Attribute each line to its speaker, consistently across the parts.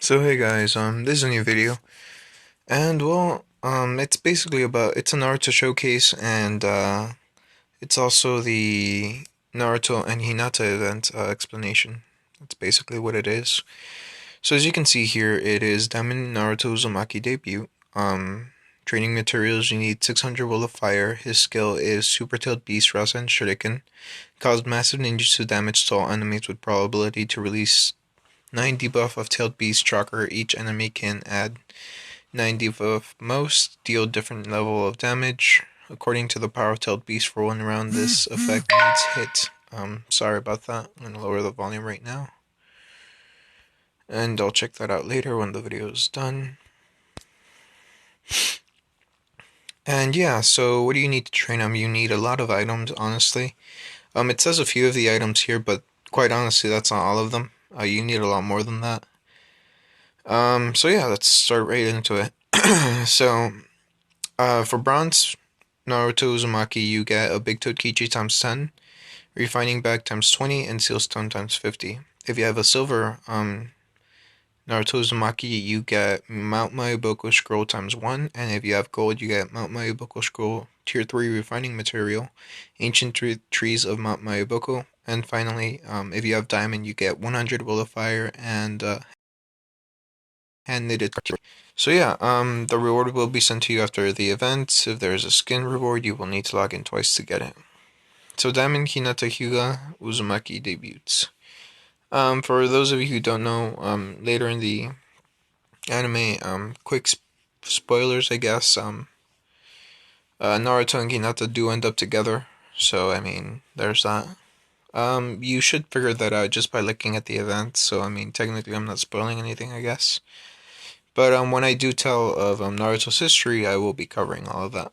Speaker 1: So hey guys, this is a new video, and it's basically it's a Naruto showcase, and it's also the Naruto and Hinata event explanation. That's basically what it is. So as you can see here, it is Diamond Naruto Uzumaki debut. Training materials, you need 600 Will of Fire. His skill is Super Tailed Beast Rasen Shuriken. Caused massive ninjutsu damage to all enemies with probability to release 9 debuff of Tailed Beast Chakra. Each enemy can add 9 debuff most, deal different level of damage. According to the power of Tailed Beast for 1 round, this effect needs hit. Sorry about that. I'm gonna lower the volume right now. And I'll check that out later when the video is done. And yeah, so what do you need to train him? You need a lot of items, honestly. It says a few of the items here, but quite honestly, that's not all of them. You need a lot more than that. So yeah, let's start right into it. So, for bronze Naruto Uzumaki, you get a Big Toad Kichi times 10, Refining Bag times 20, and Seal Stone times 50. If you have a silver Naruto Uzumaki, you get Mount Mayuboku Scroll times 1, and if you have gold, you get Mount Mayuboku Scroll Tier 3 Refining Material, Ancient Trees of Mount Mayuboku, and finally, if you have diamond, you get 100 Will of Fire and hand knitted. So yeah, the reward will be sent to you after the event. If there is a skin reward, you will need to log in twice to get it. So Diamond Hinata Hyuga Uzumaki debuts. For those of you who don't know, later in the anime, quick spoilers, I guess. Naruto and Hinata do end up together. So I mean, there's that. You should figure that out just by looking at the event. So I mean, technically, I'm not spoiling anything, I guess. But when I do tell of Naruto's history, I will be covering all of that.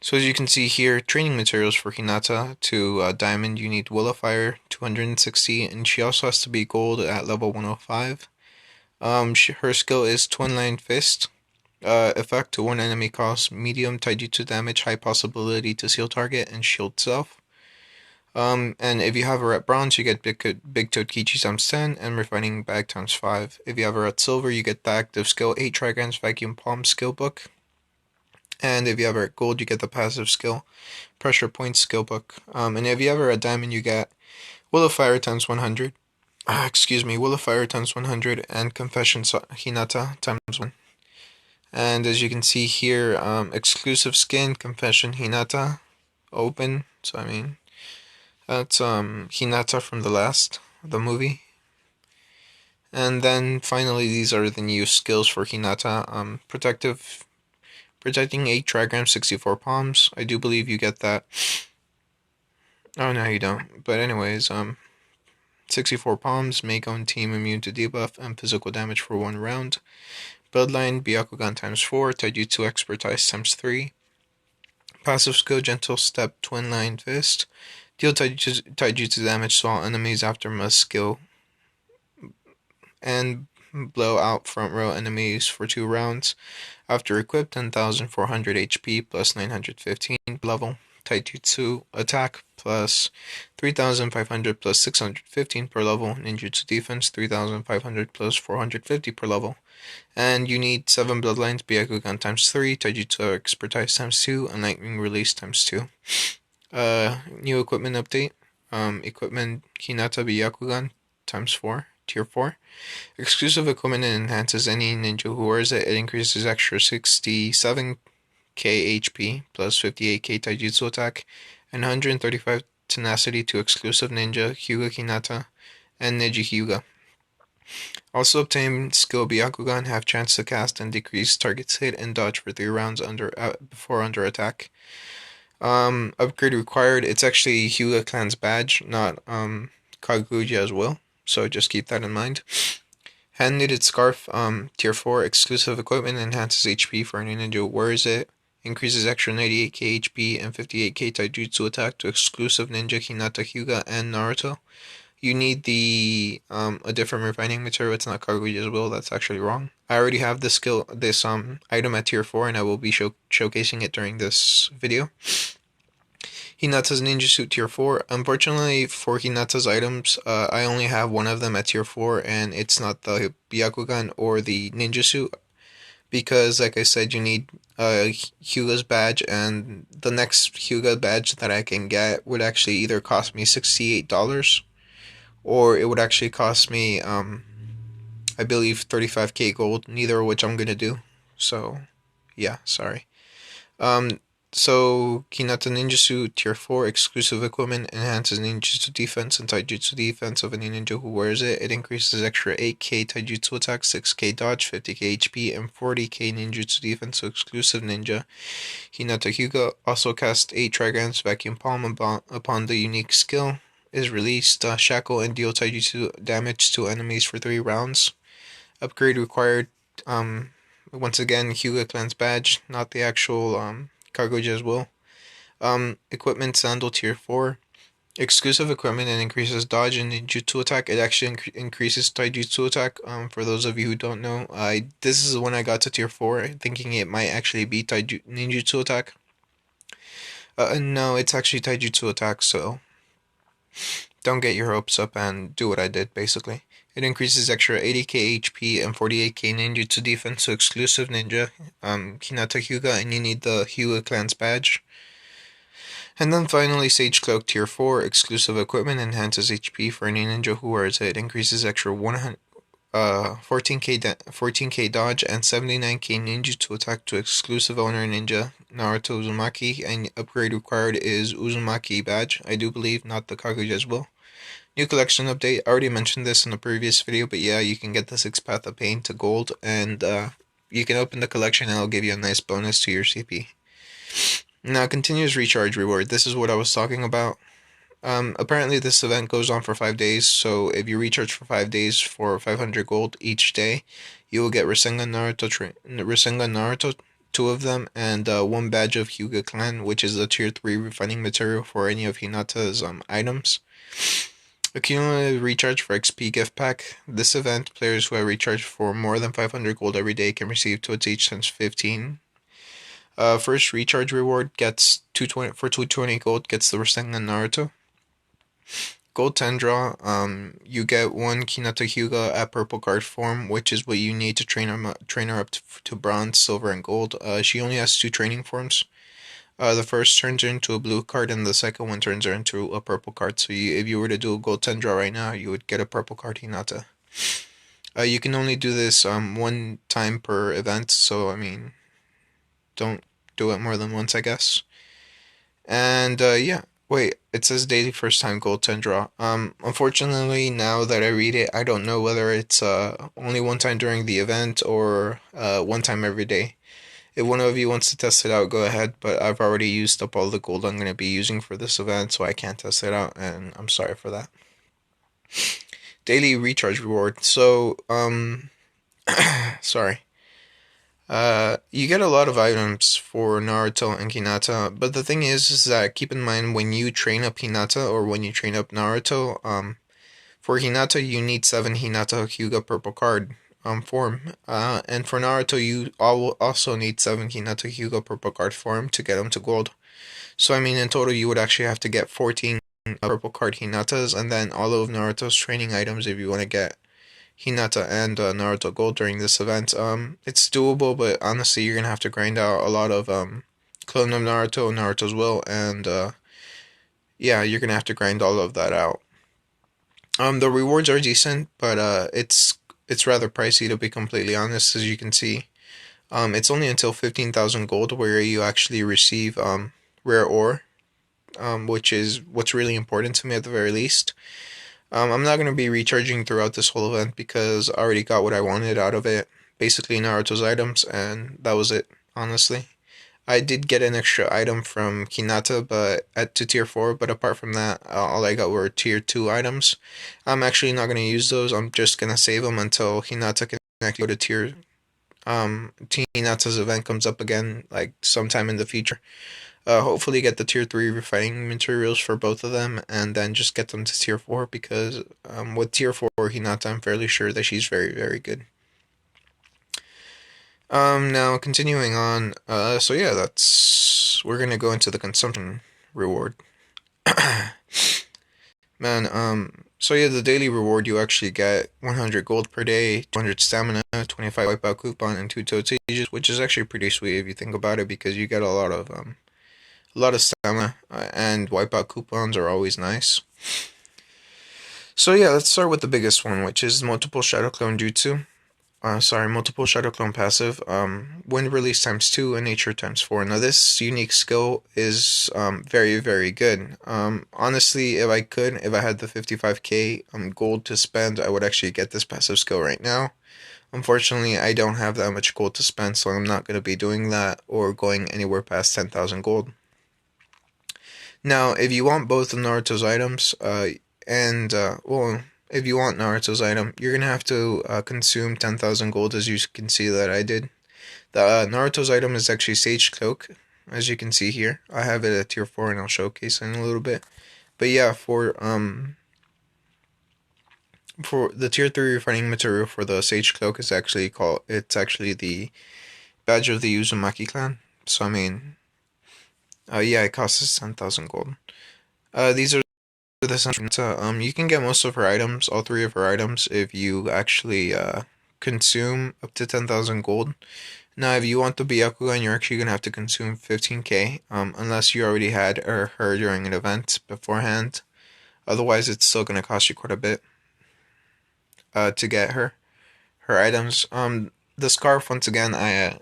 Speaker 1: So as you can see here, training materials for Hinata to Diamond, you need Will of Fire, 260, and she also has to be gold at level 105. Her skill is Twin Line Fist. Effect to one enemy cost medium taijutsu damage, high possibility to seal target, and shield self. And if you have her at bronze, you get Big Toad Kichi times 10 and Refining Bag times 5. If you have her at silver, you get the active skill 8 Trigrams Vacuum Palm skill book. And if you have her at gold, you get the passive skill Pressure Point skill book. And if you have her at diamond, you get Will of Fire times 100. Will of Fire times 100 and Confession Hinata times 1. And as you can see here, exclusive skin Confession Hinata open. So I mean, that's Hinata from the movie. And then finally, these are the new skills for Hinata. Protecting 8 trigrams, 64 palms. I do believe you get that. Oh no, you don't. But anyways, 64 palms, make own team immune to debuff and physical damage for 1 round. Bloodline, Byakugan times 4, Taijutsu Expertise times 3. Passive skill, Gentle Step, Twin Line Fist. Deal taijutsu damage to all enemies after must skill. And blow out front row enemies for 2 rounds. After equipped, 10,400 HP plus 915 level. Taijutsu attack plus 3,500 plus 615 per level. Ninjutsu defense 3,500 plus 450 per level. And you need 7 bloodlines, Byakugan times 3, Taijutsu expertise times 2, and lightning release times 2. New equipment update. Equipment Hinata Byakugan times 4, tier 4. Exclusive equipment enhances any ninja who wears it. It increases extra 67k HP plus 58k taijutsu attack and 135 tenacity to exclusive ninja Hyuga Hinata and Neji Hyuga. Also obtain skill Byakugan, have chance to cast and decrease target's hit and dodge for 3 rounds before under attack. Upgrade required. It's actually Hyuga Clan's badge, not Kaguya as well. So just keep that in mind. Hand knitted scarf, tier 4, exclusive equipment, enhances HP for any ninja who wears it. Increases extra 98k HP and 58k taijutsu attack to exclusive ninja Hinata Hyuga and Naruto. You need a different refining material. It's not Kaguya as well. That's actually wrong. I already have this item at tier 4, and I will be showcasing it during this video. Hinata's ninjutsu tier 4. Unfortunately for Hinata's items, I only have one of them at tier 4, and it's not the Byakugan or the ninjutsu, because, like I said, you need Hyuga's badge, and the next Hyuga badge that I can get would actually either cost me $68, or it would actually cost me, I believe, 35k gold, neither of which I'm gonna do. So, yeah, sorry. Um, so Hinata Ninjutsu Tier 4 exclusive equipment enhances ninjutsu defense and taijutsu defense of any ninja who wears it. It increases extra 8k taijutsu attack, 6k dodge, 50k HP, and 40k ninjutsu defense. So exclusive ninja Hinata Hyuga also casts 8 Trigrams Vacuum Palm upon the unique skill is released. Shackle and deal taijutsu damage to enemies for 3 rounds. Upgrade required. Um, Once again, Hyuga Clan's badge, not the actual Kaguya as well. Equipment Sandal Tier 4. Exclusive equipment and increases dodge and ninjutsu attack. It actually increases taijutsu attack. For those of you who don't know, this is when I got to tier 4, thinking it might actually be ninjutsu attack. No, it's actually taijutsu attack, so don't get your hopes up and do what I did, basically. It increases extra 80k HP and 48k ninjutsu defense, so exclusive ninja, Hinata Hyuga, and you need the Hyuga Clan's badge. And then finally, Sage Cloak Tier 4, exclusive equipment, enhances HP for any ninja who wears it. It increases extra 14k dodge and 79k ninjutsu attack to exclusive owner ninja Naruto Uzumaki, and upgrade required is Uzumaki badge, I do believe, not the Kaguya as well. New collection update. I already mentioned this in a previous video, but yeah, you can get the 6th Path of Pain to gold, and you can open the collection and it'll give you a nice bonus to your CP. Now, continuous recharge reward. This is what I was talking about. Apparently this event goes on for 5 days, so if you recharge for 5 days for 500 gold each day, you will get Rasengan Naruto, 2 of them, and 1 badge of Hyuga Clan, which is a tier 3 refining material for any of Hinata's items. Accumulated recharge for XP gift pack. This event, players who have recharged for more than 500 gold every day can receive 2 each times 15. First recharge reward gets 220 gold, gets the Rasengan Naruto. Gold 10 draw, you get 1 Hinata Hyuga at purple card form, which is what you need to train her up to bronze, silver, and gold. She only has 2 training forms. The first turns her into a blue card, and the second one turns her into a purple card. So if you were to do a gold 10 draw right now, you would get a purple card Hinata. You can only do this 1 time per event, so I mean, don't do it more than once, I guess. And yeah, wait, it says daily first time gold 10 draw. Unfortunately, now that I read it, I don't know whether it's only 1 time during the event or 1 time every day. If one of you wants to test it out, go ahead, but I've already used up all the gold I'm going to be using for this event, so I can't test it out, and I'm sorry for that. Daily recharge reward. So, sorry. You get a lot of items for Naruto and Hinata, but the thing is that keep in mind when you train up Hinata or when you train up Naruto, for Hinata you need 7 Hinata Hyuga purple card form, and for Naruto you also need 7 Hinata Hyuga purple card form to get them to gold. So I mean in total you would actually have to get 14 purple card Hinatas, and then all of Naruto's training items if you want to get Hinata and Naruto Gold during this event. It's doable, but honestly, you're gonna have to grind out a lot of Clone of Naruto, Naruto's Will, and yeah, you're gonna have to grind all of that out. The rewards are decent, but it's rather pricey to be completely honest, as you can see. It's only until 15,000 gold where you actually receive rare ore, which is what's really important to me at the very least. I'm not going to be recharging throughout this whole event because I already got what I wanted out of it. Basically Naruto's items, and that was it, honestly. I did get an extra item from Hinata but to tier 4, but apart from that, all I got were tier 2 items. I'm actually not going to use those. I'm just going to save them until Hinata can actually go to Hinata's event comes up again, like sometime in the future. Hopefully get the tier 3 refining materials for both of them, and then just get them to tier 4, because with tier 4 Hinata, I'm fairly sure that she's very, very good. Now continuing on, so yeah, we're gonna go into the consumption reward. Man, so yeah, the daily reward you actually get 100 gold per day, 200 stamina, 25 wipeout coupon, and 2 toad sages, which is actually pretty sweet if you think about it, because you get a lot of stamina, and wipeout coupons are always nice. So yeah, let's start with the biggest one, which is multiple shadow clone jutsu. Multiple shadow clone passive. Wind release times 2 and nature times 4. Now this unique skill is very very good. Honestly, if I had the 55k gold to spend, I would actually get this passive skill right now. Unfortunately, I don't have that much gold to spend, so I'm not going to be doing that or going anywhere past 10,000 gold. Now, if you want both of Naruto's items, if you want Naruto's item, you're gonna have to consume 10,000 gold, as you can see that I did. The Naruto's item is actually Sage Cloak, as you can see here. I have it at tier 4 and I'll showcase it in a little bit. But yeah, for the tier 3 refining material for the Sage Cloak is actually it's actually the badge of the Uzumaki clan. So I mean, yeah, it costs us 10,000 gold. These are the Hinata. You can get most of her items, all three of her items, if you actually consume up to 10,000 gold. Now, if you want the Byakugan, you're actually gonna have to consume 15k, unless you already had her during an event beforehand. Otherwise, it's still gonna cost you quite a bit to get her items. The scarf, once again, I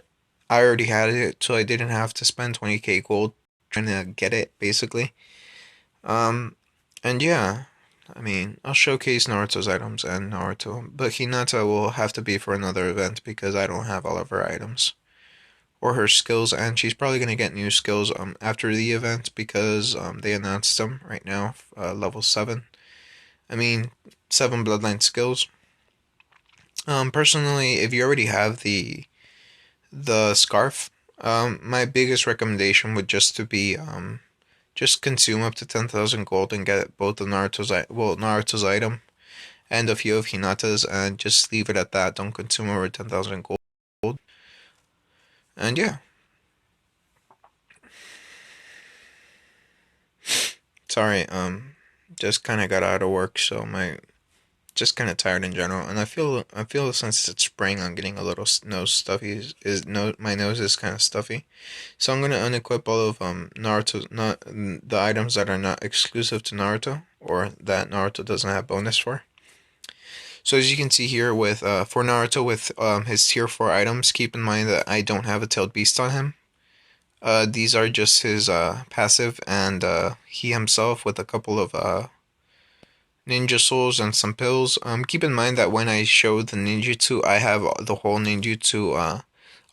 Speaker 1: already had it, so I didn't have to spend 20k gold trying to get it, basically. Um, and yeah, I mean, I'll showcase Naruto's items and Naruto, but Hinata will have to be for another event because I don't have all of her items or her skills, and she's probably gonna get new skills after the event because they announced them right now, level 7. I mean, 7 bloodline skills. Personally, if you already have the scarf, my biggest recommendation would just consume up to 10,000 gold and get both of Naruto's item and a few of Hinata's, and just leave it at that. Don't consume over 10,000 gold. And yeah, sorry, just kind of got out of work, so my just kind of tired in general, and I feel since it's spring, I'm getting a little nose stuffy. Is no, my nose is kind of stuffy, so I'm gonna unequip all of Naruto's not the items that are not exclusive to Naruto or that Naruto doesn't have bonus for. So as you can see here with for Naruto with his tier 4 items, keep in mind that I don't have a tailed beast on him. These are just his passive, and he himself with a couple of ninja souls and some pills. Keep in mind that when I show the ninjutsu, I have the whole ninjutsu,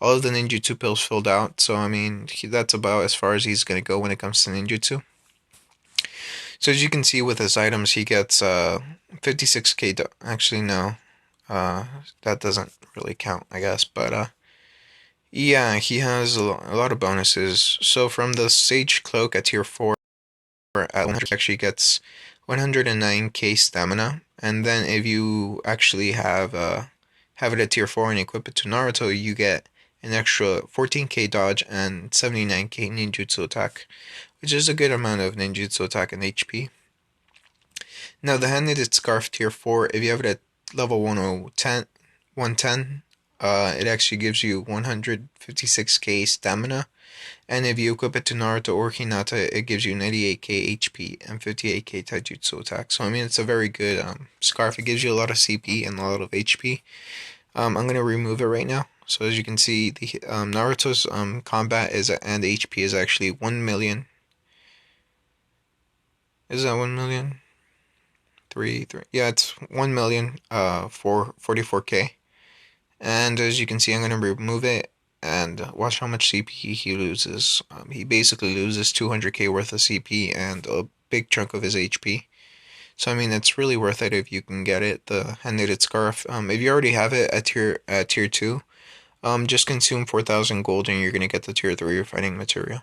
Speaker 1: all of the ninjutsu pills filled out. So I mean, that's about as far as he's gonna go when it comes to ninjutsu. So as you can see with his items, he gets 56k. Actually, no, that doesn't really count, I guess. But yeah, he has a lot of bonuses. So from the Sage Cloak at tier 4 at 100, actually gets 109k stamina, and then if you actually have it at tier 4 and equip it to Naruto, you get an extra 14k dodge and 79k ninjutsu attack, which is a good amount of ninjutsu attack and HP. Now the hand-knitted scarf tier 4, if you have it at level 110, it actually gives you 156k stamina, and if you equip it to Naruto or Hinata, it gives you 98k HP and 58k taijutsu attack. So I mean, it's a very good scarf. It gives you a lot of CP and a lot of HP. I'm gonna remove it right now. So as you can see, the Naruto's combat is and HP is actually 1,000,000. Is that 1,000,000? Three. Yeah, it's 1,000,000. For 44k. And as you can see, I'm gonna remove it and watch how much CP he loses. He basically loses 200k worth of CP and a big chunk of his HP. So I mean, it's really worth it if you can get it, the hand-knitted scarf. If you already have it at tier 2, just consume 4,000 gold and you're gonna get the tier 3 refining material.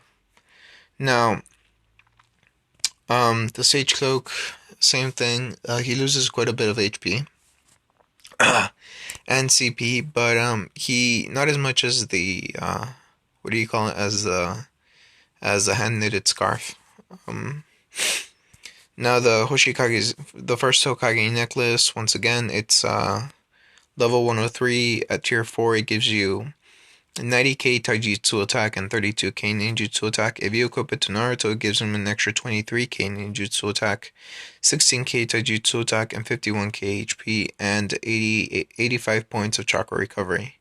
Speaker 1: Now, the Sage Cloak, same thing. He loses quite a bit of HP and CP, but he not as much as the what do you call it, as the hand knitted scarf. Um, Now the first Hokage necklace. Once again, it's level 103 at tier 4. It gives you 90k taijutsu attack and 32k ninjutsu attack. If you equip it to Naruto, it gives him an extra 23k ninjutsu attack, 16k taijutsu attack, and 51k HP, and 85 points of chakra recovery.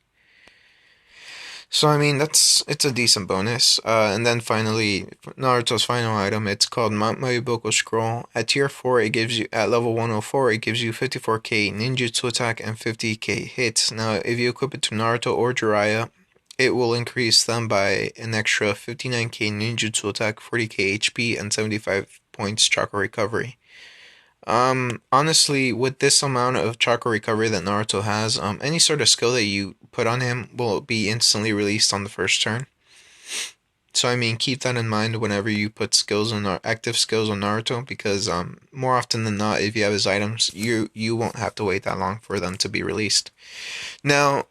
Speaker 1: So I mean it's a decent bonus. And then finally Naruto's final item. It's called Mount Mayuboku Scroll. At tier 4, it gives you at level 104. It gives you 54k ninjutsu attack and 50k hits. Now if you equip it to Naruto or Jiraiya, it will increase them by an extra 59k ninjutsu attack, 40k HP, and 75 points chakra recovery. Honestly, with this amount of chakra recovery that Naruto has, any sort of skill that you put on him will be instantly released on the first turn. So I mean, keep that in mind whenever you put skills on active skills on Naruto, because more often than not, if you have his items, you won't have to wait that long for them to be released. Now,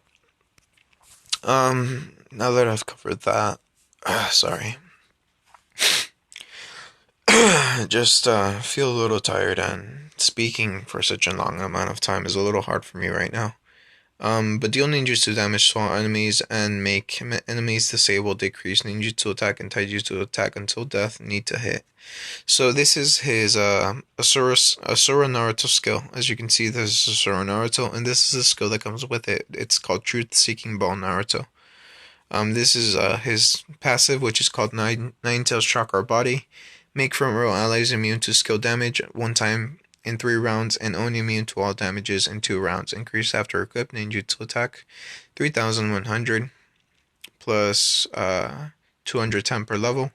Speaker 1: now that I've covered that, sorry. Just feel a little tired, and speaking for such a long amount of time is a little hard for me right now. But deal ninjutsu damage to all enemies and make enemies disabled, decrease ninjutsu attack and taijutsu attack until death need to hit. So this is his Asura Naruto skill. As you can see, this is Asura Naruto, and this is the skill that comes with it. It's called Truth Seeking Ball Naruto. This is his passive, which is called Nine Tails Chakra Body. Make front row allies immune to skill damage one time in 3 rounds, and only immune to all damages in 2 rounds. Increase after equipped ninjutsu attack 3,100 plus 210 per level.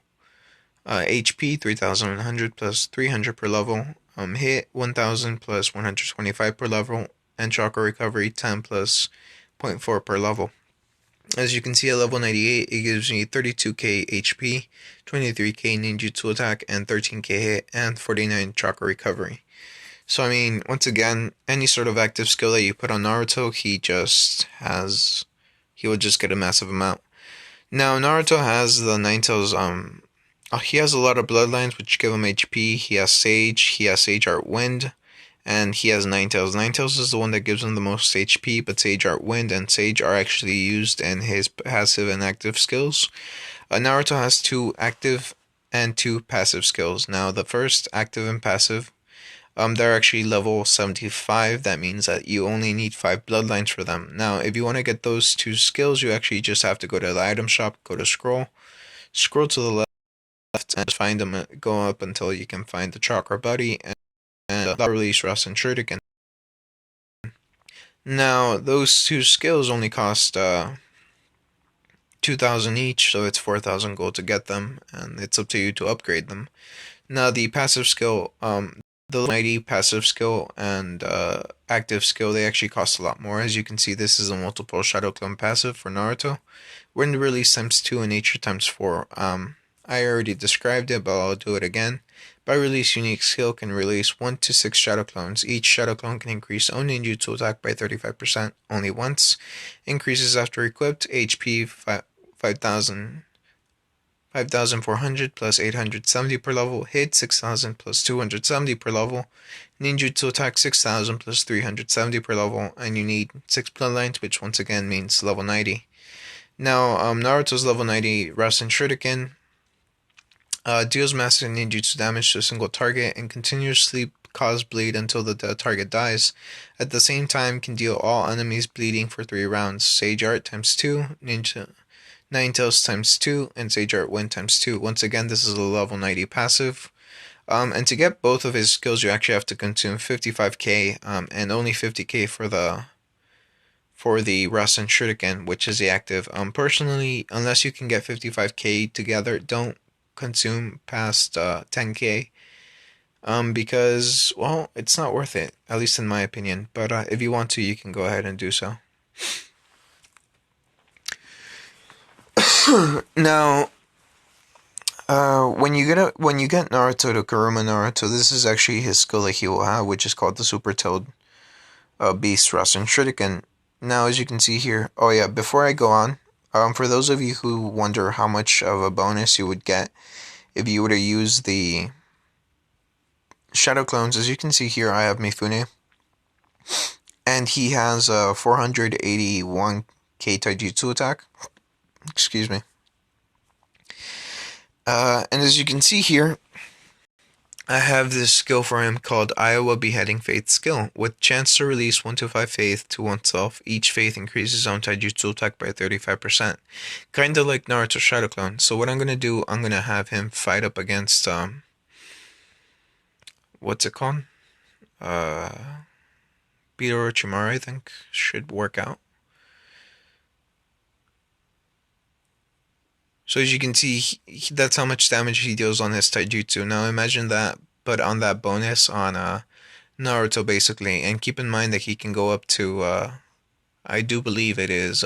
Speaker 1: HP 3,100 plus 300 per level. Hit 1,000 plus 125 per level. And chakra recovery 10 plus 0.4 per level. As you can see at level 98, it gives me 32k HP, 23k ninjutsu attack, and 13k hit, and 49 chakra recovery. So I mean, once again, any sort of active skill that you put on Naruto, he will just get a massive amount. Now Naruto has the Nine Tails, he has a lot of bloodlines which give him HP. He has Sage Art Wind, and he has Nine Tails. Nine Tails is the one that gives him the most HP, but Sage Art Wind and Sage are actually used in his passive and active skills. Naruto has 2 active and 2 passive skills. Now, the first, active and passive, they're actually level 75. That means that you only need 5 bloodlines for them. Now, if you want to get those 2 skills, you actually just have to go to the item shop, go to scroll to the left, and find them, go up until you can find the Chakra Buddy, and release Rasen Shuriken. Now, those 2 skills only cost 2,000 each, so it's 4,000 gold to get them, and it's up to you to upgrade them. Now, the passive skill, the 90 passive skill and active skill, they actually cost a lot more. As you can see, this is a multiple Shadow Clone passive for Naruto. Wind release times 2 and nature times 4. I already described it, but I'll do it again. By release, unique skill can release 1 to 6 shadow clones. Each shadow clone can increase own ninjutsu attack by 35% only once. Increases after equipped. HP 5,000, 5,400 plus 870 per level. Hit 6,000 plus 270 per level. Ninjutsu attack 6,000 plus 370 per level. And you need 6 bloodlines, which once again means level 90. Now, Naruto's level 90 Rasen Shuriken deals massive ninjutsu damage to a single target and continuously cause bleed until the target dies. At the same time, can deal all enemies bleeding for 3 rounds. Sage Art times 2, Nine Tails times 2, and Sage Art Wind times 2. Once again, this is a level 90 passive. And to get both of his skills, you actually have to consume 55k, and only 50k for the Rasen Shuriken, which is the active. Personally, unless you can get 55k together, don't consume past 10k, because, well, it's not worth it, at least in my opinion. But if you want to, you can go ahead and do so. Now, when you get Naruto to Kuruma Naruto, this is actually his skill that he will have, which is called the Super Tailed Beast Rasen Shuriken. Now, as you can see here, oh yeah, before I go on, for those of you who wonder how much of a bonus you would get if you were to use the shadow clones, as you can see here, I have Mifune, and he has a 481k taijutsu attack. Excuse me. And as you can see here, I have this skill for him called Iowa Beheading Faith skill. With chance to release 1 to 5 faith to oneself, each faith increases his own taijutsu attack by 35%. Kinda like Naruto Shadow Clone. So what I'm gonna do, I'm gonna have him fight up against, what's it called? Uh, Beto Orochimaru, I think, should work out. So as you can see, that's how much damage he deals on his taijutsu. Now imagine that, but on that bonus on Naruto basically, and keep in mind that he can go up to I do believe it is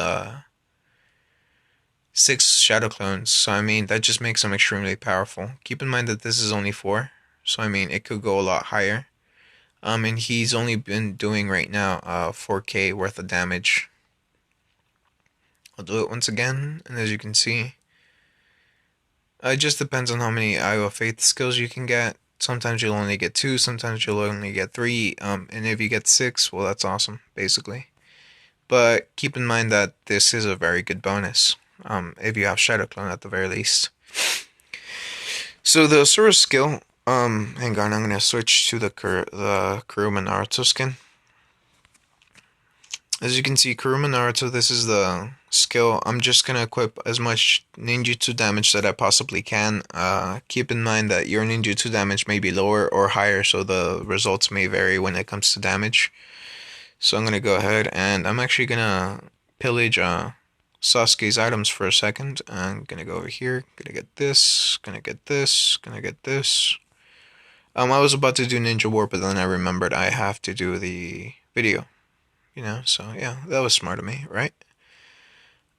Speaker 1: 6 shadow clones. So I mean that just makes him extremely powerful. Keep in mind that this is only 4, so I mean it could go a lot higher. And he's only been doing right now 4k worth of damage. I'll do it once again, and as you can see, it just depends on how many Iowa Faith skills you can get. Sometimes you'll only get 2, sometimes you'll only get 3, and if you get 6, well, that's awesome, basically. But keep in mind that this is a very good bonus, if you have Shadow Clone at the very least. So the Asura skill, hang on, I'm gonna switch to the Kuruma Naruto skin. As you can see, Kuruma Naruto, this is the skill. I'm just going to equip as much ninjutsu damage that I possibly can. Keep in mind that your ninjutsu damage may be lower or higher, so the results may vary when it comes to damage. So I'm going to go ahead and I'm actually going to pillage Sasuke's items for a second. I'm going to go over here, going to get this, going to get this, going to get this. I was about to do Ninja War, but then I remembered I have to do the video. You know, so yeah, that was smart of me, right?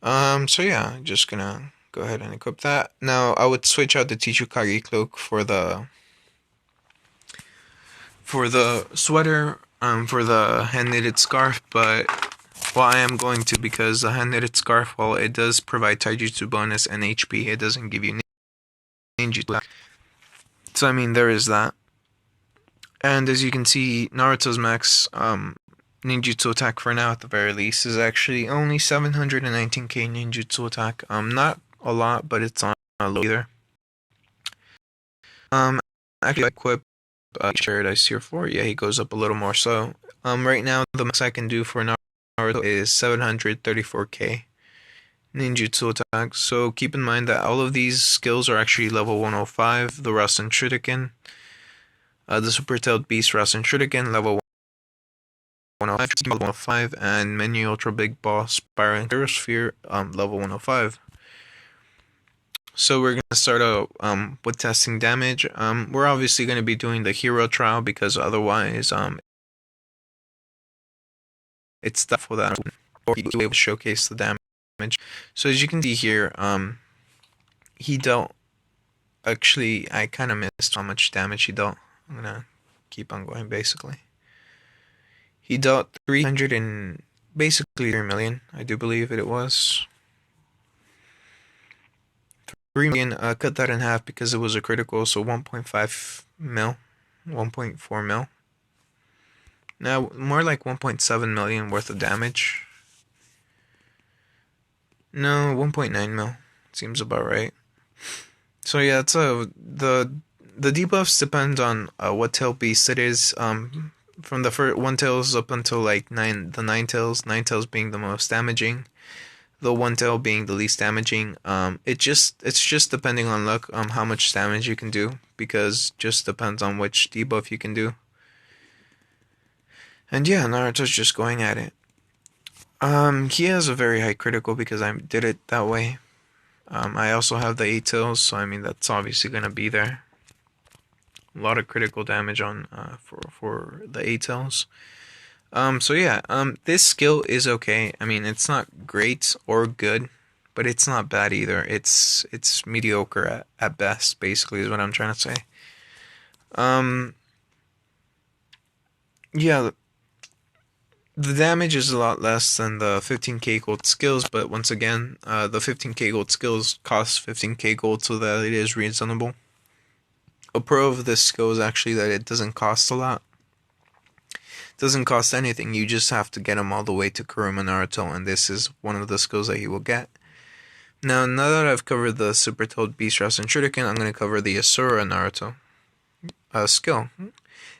Speaker 1: So yeah, just gonna go ahead and equip that. Now, I would switch out the Tichukage cloak for the sweater, for the hand-knitted scarf, but well, I am going to, because the hand-knitted scarf, while it does provide taijutsu bonus and HP, it doesn't give you ninjutsu. So I mean, there is that. And as you can see, Naruto's max ninjutsu attack for now, at the very least, is actually only 719k ninjutsu attack. Not a lot, but it's not low either. Actually, I equip Paradise Tier 4. Yeah, he goes up a little more. So, right now, the max I can do for Naruto is 734k ninjutsu attack. So keep in mind that all of these skills are actually level 105. The Rasen Shuriken, the Super Tailed Beast Rasen Shuriken, level 105, and Menu Ultra Big Boss Spiral Sphere, level 105. So we're going to start out with testing damage. We're obviously going to be doing the hero trial, because otherwise it's tough for that, or you'll be able to showcase the damage. So as you can see here, he dealt, actually I kind of missed how much damage he dealt. I'm going to keep on going basically. He dealt 300 and basically 3 million, I do believe it was. 3 million, cut that in half because it was a critical, so 1.5 mil, 1.4 mil. Now, more like 1.7 million worth of damage. No, 1.9 mil. Seems about right. So yeah, it's the debuffs depend on what tail beast it is. From the first 1 tails up until like 9 tails. 9 tails being the most damaging, the 1 tail being the least damaging. It's just depending on luck, how much damage you can do, because just depends on which debuff you can do. And yeah, Naruto's just going at it. He has a very high critical because I did it that way. I also have the 8 tails, so I mean that's obviously gonna be there. A lot of critical damage on for the 8 tails. So yeah, this skill is okay. I mean, it's not great or good, but it's not bad either. It's mediocre at best, basically, is what I'm trying to say. Yeah, the damage is a lot less than the 15k gold skills, but once again, the 15k gold skills cost 15k gold, so that it is reasonable. A pro of this skill is actually that it doesn't cost a lot. It doesn't cost anything. You just have to get him all the way to Kuruma Naruto, and this is one of the skills that he will get. Now that I've covered the Super Toad Beast Rasen Shuriken, I'm going to cover the Asura Naruto skill.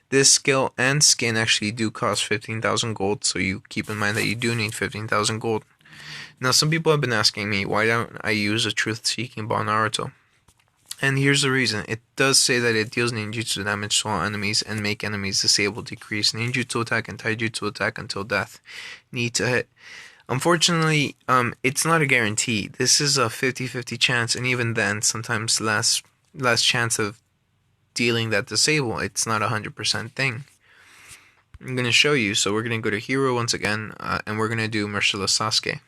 Speaker 1: This skill and skin actually do cost 15,000 gold, so you keep in mind that you do need 15,000 gold. Now, some people have been asking me, why don't I use a Truth-Seeking Ball Naruto? And here's the reason. It does say that it deals ninjutsu damage to all enemies and make enemies disable, decrease ninjutsu attack and taijutsu attack until death. Need to hit. Unfortunately, it's not a guarantee. This is a 50-50 chance, and even then, sometimes less chance of dealing that disable. It's not a 100% thing. I'm going to show you. So we're going to go to Hero once again, and we're going to do Merciless Sasuke.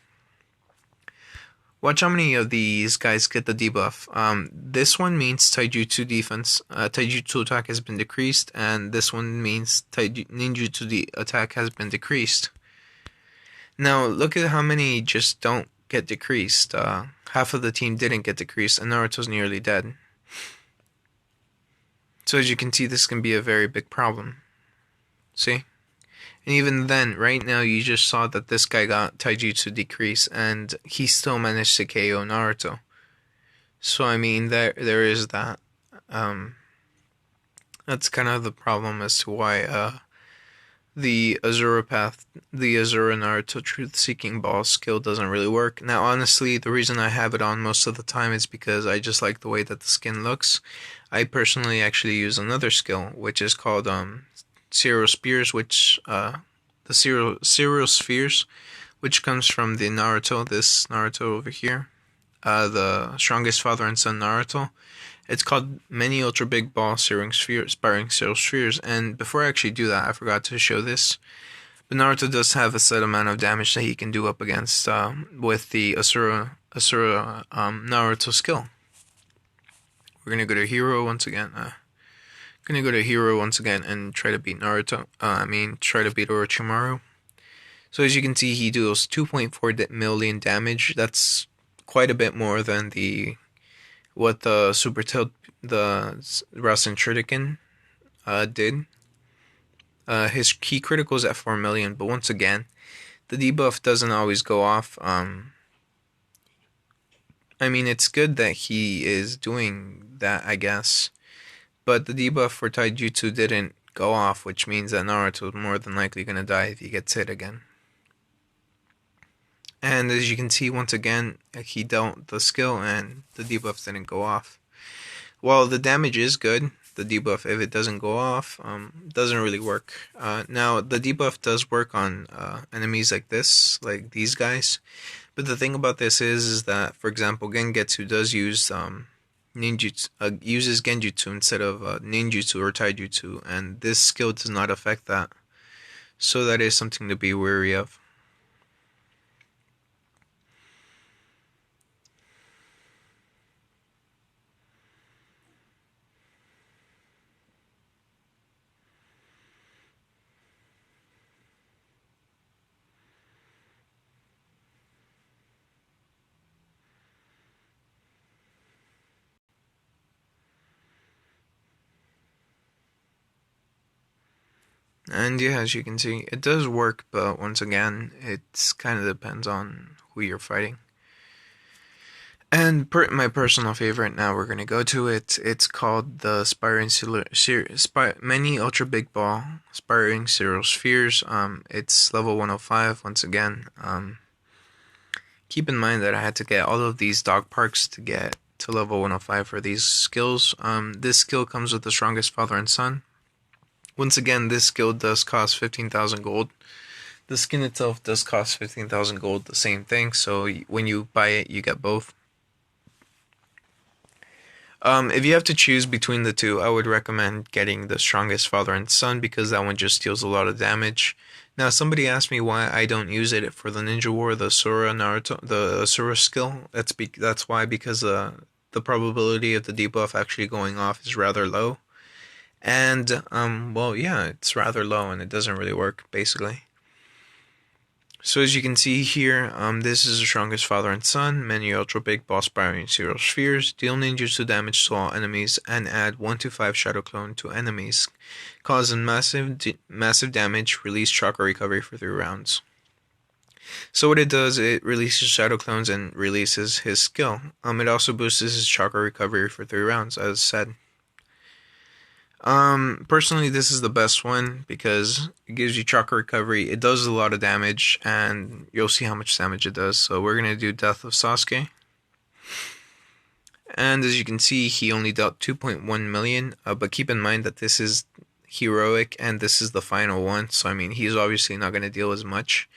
Speaker 1: Watch how many of these guys get the debuff. This one means taijutsu defense. Taijutsu attack has been decreased, and this one means ninjutsu attack has been decreased. Now, look at how many just don't get decreased. Half of the team didn't get decreased, and Naruto's nearly dead. So as you can see, this can be a very big problem. See? And even then, right now, you just saw that this guy got taijutsu decrease, and he still managed to KO Naruto. So, I mean, there is that. That's kind of the problem as to why the Asura Naruto Truth-Seeking Ball skill doesn't really work. Now, honestly, the reason I have it on most of the time is because I just like the way that the skin looks. I personally actually use another skill, which is called Serial Spears, which the Serial Spheres, which comes from the Naruto, this Naruto over here, the Strongest Father and Son Naruto. It's called Many Ultra Big Ball Spiring Serial Spheres, and before I actually do that, I forgot to show this. But Naruto does have a set amount of damage that he can do up against with the Asura Naruto skill. We're gonna go to Hero once again. Gonna go to Hero once again and try to beat Naruto. Try to beat Orochimaru. So as you can see, he deals 2.4 million damage. That's quite a bit more than what the Super Tilt, the Rasen Shuriken did. His key critical is at 4 million, but once again, the debuff doesn't always go off. It's good that he is doing that, I guess. But the debuff for taijutsu didn't go off, which means that Naruto is more than likely going to die if he gets hit again. And as you can see, once again, he dealt the skill and the debuff didn't go off. While the damage is good, the debuff, if it doesn't go off, doesn't really work. Now, the debuff does work on enemies like this, like these guys. But the thing about this is that, for example, Gengetsu does use ninjutsu, uses genjutsu instead of ninjutsu or taijutsu, and this skill does not affect that. So that is something to be wary of. And yeah, as you can see, it does work, but once again, it kind of depends on who you're fighting. And my personal favorite, now we're going to go to it. It's called the Many Ultra Big Ball Spiring Serial Spheres. It's level 105 once again. Keep in mind that I had to get all of these dog parks to get to level 105 for these skills. This skill comes with the Strongest Father and Son. Once again, this skill does cost 15,000 gold. The skin itself does cost 15,000 gold, the same thing, so when you buy it, you get both. If you have to choose between the two, I would recommend getting the Strongest Father and Son, because that one just deals a lot of damage. Now, somebody asked me why I don't use it for the Ninja War, the Asura Naruto, the Asura skill. That's why, because the probability of the debuff actually going off is rather low. And, well, yeah, it's rather low, and it doesn't really work, basically. So as you can see here, this is the strongest father and son, many ultra big boss Byron zero spheres, deal ninjutsu damage to all enemies, and add 1 to 5 shadow clone to enemies, causing massive damage, release chakra recovery for 3 rounds. So what it does, it releases shadow clones and releases his skill. It also boosts his chakra recovery for 3 rounds, as said. Personally, this is the best one because it gives you chakra recovery. It does a lot of damage, and you'll see how much damage it does. So we're gonna do Death of Sasuke, and as you can see, he only dealt 2.1 million. But keep in mind that this is heroic, and this is the final one. So I mean, he's obviously not gonna deal as much.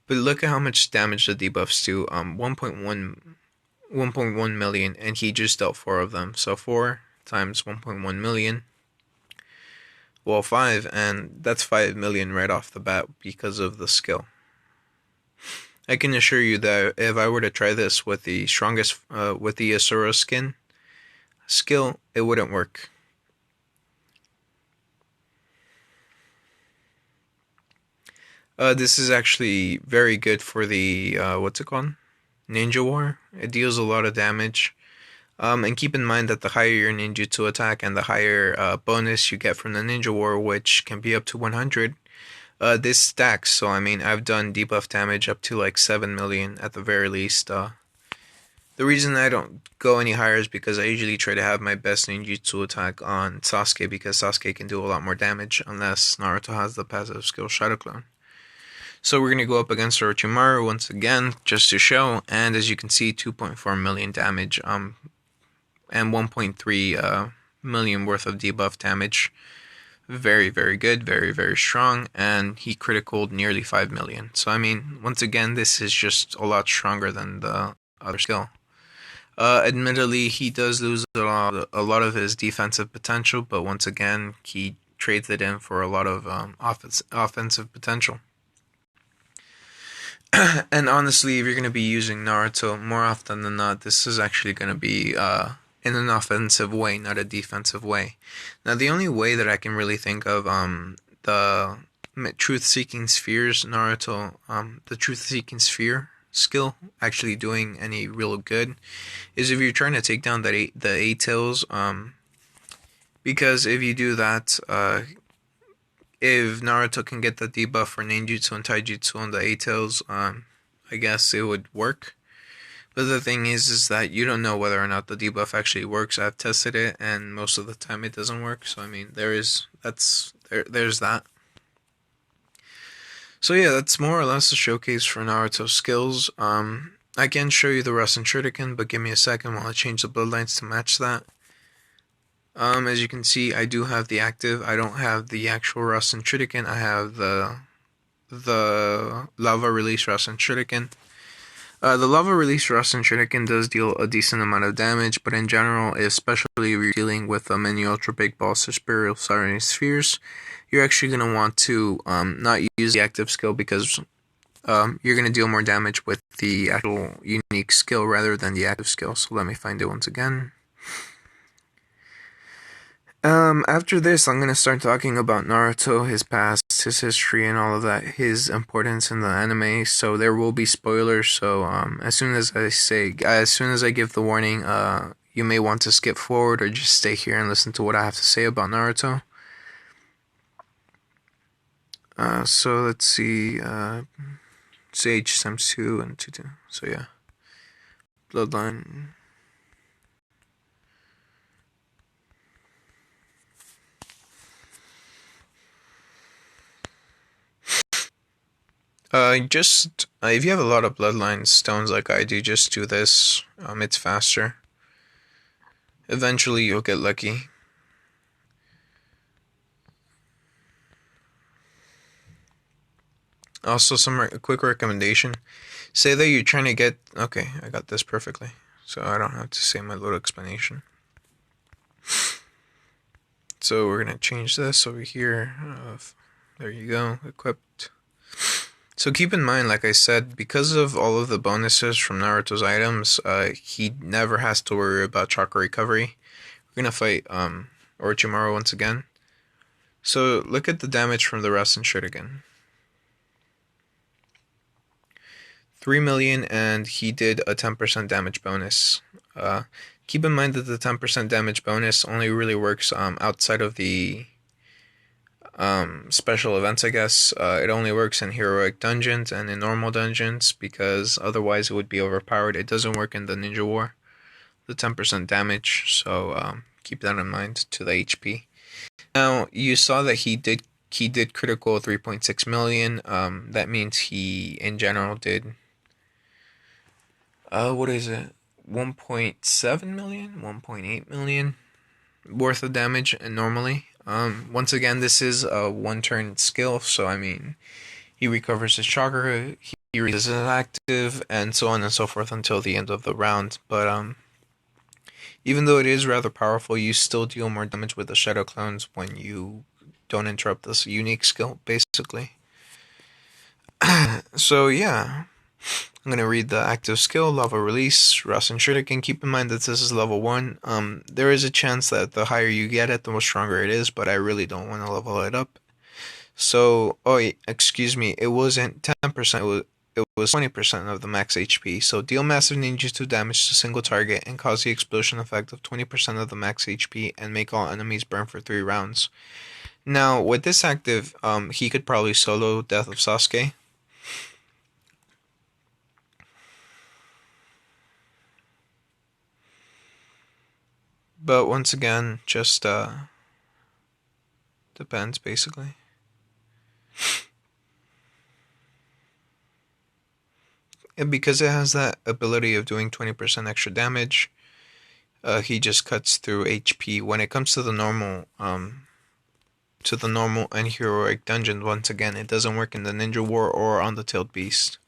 Speaker 1: But look at how much damage the debuffs do. 1.1 million, and he just dealt 4 of them. So 4 times 1.1 million. Well, 5, and that's 5 million right off the bat because of the skill. I can assure you that if I were to try this with the strongest, with the Asura skin skill, it wouldn't work. This is actually very good for the, what's it called? Ninja War. It deals a lot of damage. And keep in mind that the higher your ninjutsu attack and the higher bonus you get from the Ninja War, which can be up to 100, this stacks. So I mean, I've done debuff damage up to like 7 million at the very least. The reason I don't go any higher is because I usually try to have my best ninjutsu attack on Sasuke, because Sasuke can do a lot more damage unless Naruto has the passive skill Shadow Clone. So we're going to go up against Orochimaru once again, just to show, and as you can see, 2.4 million damage, and 1.3 million worth of debuff damage. Very, very good, very, very strong, and he criticaled nearly 5 million. So I mean, once again, this is just a lot stronger than the other skill. Admittedly, he does lose a lot of his defensive potential, but once again, he trades it in for a lot of offensive potential. And honestly, if you're going to be using Naruto, more often than not, this is actually going to be in an offensive way, not a defensive way. Now, the only way that I can really think of the truth-seeking spheres Naruto, the truth-seeking sphere skill actually doing any real good is if you're trying to take down the eight tails. Because if you do that, if Naruto can get the debuff for ninjutsu and taijutsu on the eight tails, I guess it would work. But the thing is that you don't know whether or not the debuff actually works. I've tested it, and most of the time it doesn't work. So I mean, there's that. So yeah, that's more or less a showcase for Naruto's skills. I can show you the Rasen Shuriken, but give me a second while I change the bloodlines to match that. As you can see, I do have the active. I don't have the actual Rasen Shuriken. I have the Lava Release Rasen Shuriken. The Lava Release Rasen Shuriken does deal a decent amount of damage, but in general, especially if you're dealing with many Ultra Big Boss or Spiritual Siren Spheres, you're actually going to want to not use the active skill, because you're going to deal more damage with the actual unique skill rather than the active skill. So let me find it once again. After this, I'm gonna start talking about Naruto, his past, his history, and all of that, his importance in the anime. So there will be spoilers. So as soon as I give the warning, you may want to skip forward or just stay here and listen to what I have to say about Naruto. So let's see, Sage times 2 and 2. So yeah, Bloodline. Just if you have a lot of bloodline stones like I do, just do this. It's faster. Eventually, you'll get lucky. Also, quick recommendation. Say that you're trying to get. Okay, I got this perfectly, so I don't have to say my little explanation. So we're gonna change this over here. There you go, equipped. So keep in mind, like I said, because of all of the bonuses from Naruto's items, he never has to worry about chakra recovery. We're gonna fight Orochimaru once again. So look at the damage from the Rasen Shuriken. 3 million, and he did a 10% damage bonus. Uh, Keep in mind that the 10% damage bonus only really works outside of the special events, I guess. It only works in heroic dungeons and in normal dungeons because otherwise it would be overpowered. It doesn't work in the Ninja War, the 10% damage, so keep that in mind to the HP. Now, you saw that he did critical 3.6 million. That means he in general did what is it? 1.7 million, 1.8 million worth of damage and normally. Once again, this is a one turn skill, so I mean, he recovers his chakra, he is active, and so on and so forth until the end of the round. But even though it is rather powerful, you still deal more damage with the shadow clones when you don't interrupt this unique skill, basically. So yeah, I'm gonna read the active skill, Lava Release, Rust and Shuriken. Keep in mind that this is level 1. There is a chance that the higher you get it, the more stronger it is, but I really don't want to level it up. So, excuse me, it wasn't 10%, it was 20% of the max HP. So deal massive ninjutsu damage to single target and cause the explosion effect of 20% of the max HP and make all enemies burn for 3 rounds. Now, with this active, he could probably solo Death of Sasuke. But once again, just depends basically. And because it has that ability of doing 20% extra damage, he just cuts through HP. When it comes to the normal and heroic dungeon, once again, it doesn't work in the Ninja War or on the Tailed Beast.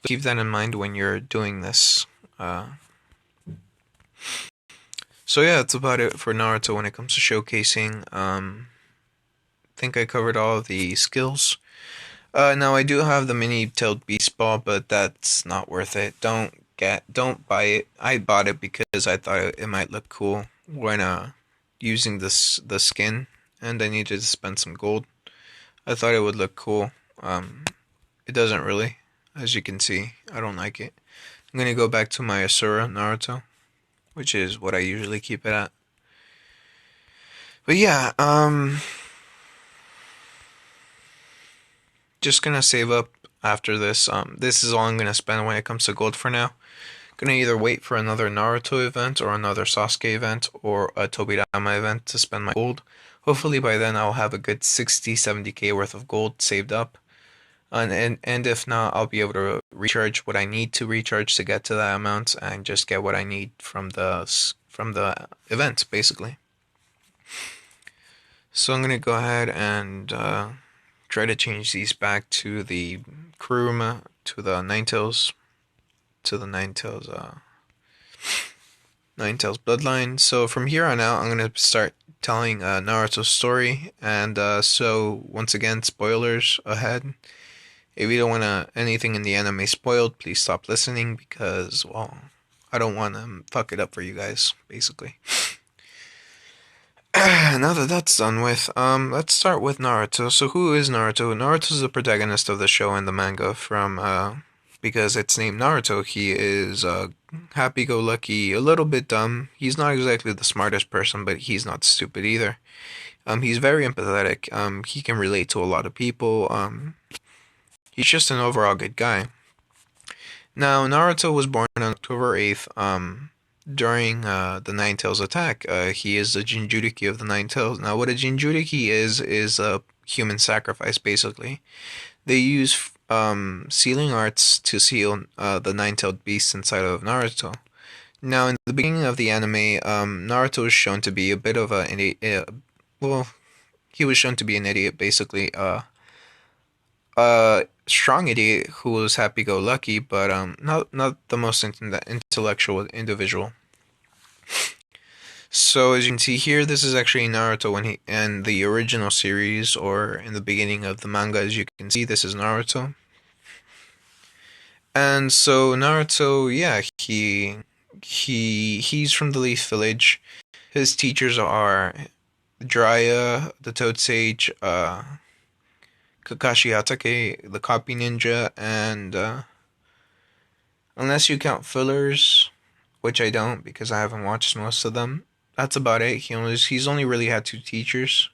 Speaker 1: Keep that in mind when you're doing this. So yeah, that's about it for Naruto when it comes to showcasing. I think I covered all of the skills. Now I do have the mini tailed beast ball, but that's not worth it. Don't buy it. I bought it because I thought it might look cool when using the skin, and I needed to spend some gold. I thought it would look cool. It doesn't really, as you can see. I don't like it. I'm gonna go back to my Asura Naruto, which is what I usually keep it at. But yeah, just gonna save up after this. This is all I'm gonna spend when it comes to gold for now. Gonna either wait for another Naruto event or another Sasuke event or a Tobirama event to spend my gold. Hopefully by then I'll have a good 60-70k worth of gold saved up. And if not, I'll be able to recharge what I need to recharge to get to that amount and just get what I need from the event, basically. So I'm gonna go ahead and try to change these back to the Kuruma, to the Ninetales, Ninetales bloodline. So from here on out, I'm gonna start telling Naruto's story, and so once again, spoilers ahead. If you don't want anything in the anime spoiled, please stop listening because, well, I don't want to fuck it up for you guys, basically. Now that that's done with, let's start with Naruto. So who is Naruto? Naruto is the protagonist of the show and the manga because it's named Naruto. He is happy-go-lucky, a little bit dumb. He's not exactly the smartest person, but he's not stupid either. He's very empathetic. He can relate to a lot of people. He's just an overall good guy. Now, Naruto was born on October 8th, during the Nine Tails attack. He is the Jinchuriki of the Nine Tails. Now, what a Jinchuriki is a human sacrifice, basically. They use sealing arts to seal the nine-tailed beast inside of Naruto. Now, in the beginning of the anime, Naruto is shown to be a bit of an idiot. Well, he was shown to be an idiot, basically. Strong idiot who was happy-go-lucky, but not the most intellectual individual. So as you can see here, this is actually Naruto when he in the original series or in the beginning of the manga. As you can see, this is Naruto. And so Naruto, yeah, he's from the Leaf Village. His teachers are Jiraiya, the Toad Sage, Kakashi Hatake, the Copy Ninja, and Unless you count fillers, which I don't because I haven't watched most of them. That's about it. He's only really had two teachers.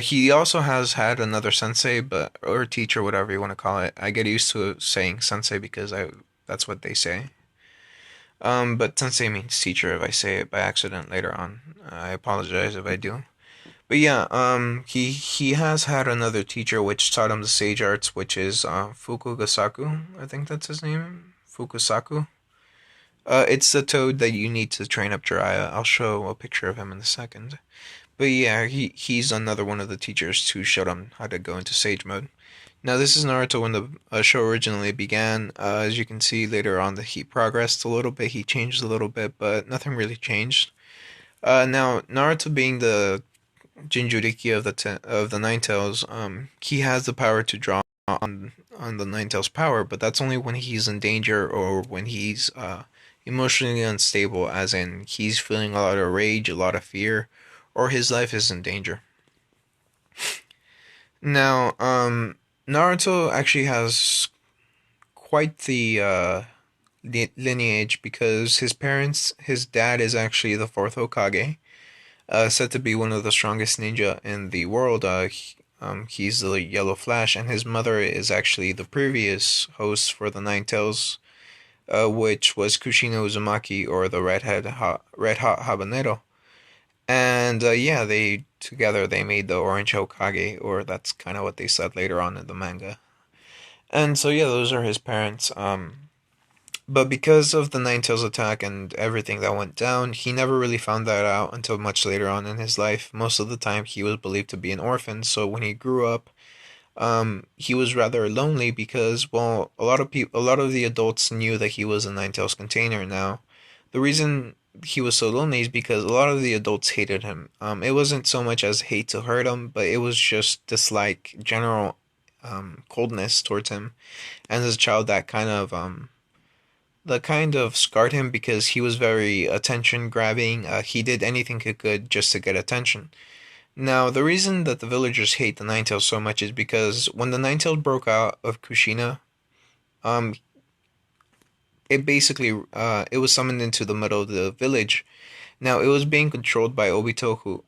Speaker 1: He also has had another sensei, but or teacher, whatever you want to call it. I get used to saying sensei because I that's what they say. But sensei means teacher if I say it by accident later on. I apologize if I do. But yeah, he has had another teacher which taught him the sage arts, which is Fukugasaku. I think that's his name. Fukusaku. It's the toad that you need to train up Jiraiya. I'll show a picture of him in a second. But yeah, he's another one of the teachers who showed him how to go into Sage mode. Now this is Naruto when the show originally began. As you can see later on, that he progressed a little bit. He changed a little bit, but nothing really changed. Now Naruto being the Jinchuriki of the Nine Tails, he has the power to draw on the Nine Tails power, but that's only when he's in danger or when he's emotionally unstable, as in he's feeling a lot of rage, a lot of fear, or his life is in danger. Now, Naruto actually has quite the lineage because his dad is actually the fourth Hokage, said to be one of the strongest ninja in the world. He's the Yellow Flash, and his mother is actually the previous host for the Nine Tails, which was Kushina Uzumaki, or the Red Hot Habanero. And yeah, they together they made the Orange Hokage, or that's kind of what they said later on in the manga. And so yeah, those are his parents. But because of the Nine Tails attack and everything that went down, he never really found that out until much later on in his life. Most of the time, he was believed to be an orphan. So when he grew up, he was rather lonely because, well, a lot of the adults knew that he was a Nine Tails container. Now, the reason he was so lonely is because a lot of the adults hated him. It wasn't so much as hate to hurt him, but it was just dislike, general coldness towards him. And as a child, that kind of scarred him because he was very attention grabbing. He did anything he could just to get attention. Now, the reason that the villagers hate the Ninetales so much is because when the Ninetales broke out of Kushina, um, it was summoned into the middle of the village. Now, it was being controlled by Obito,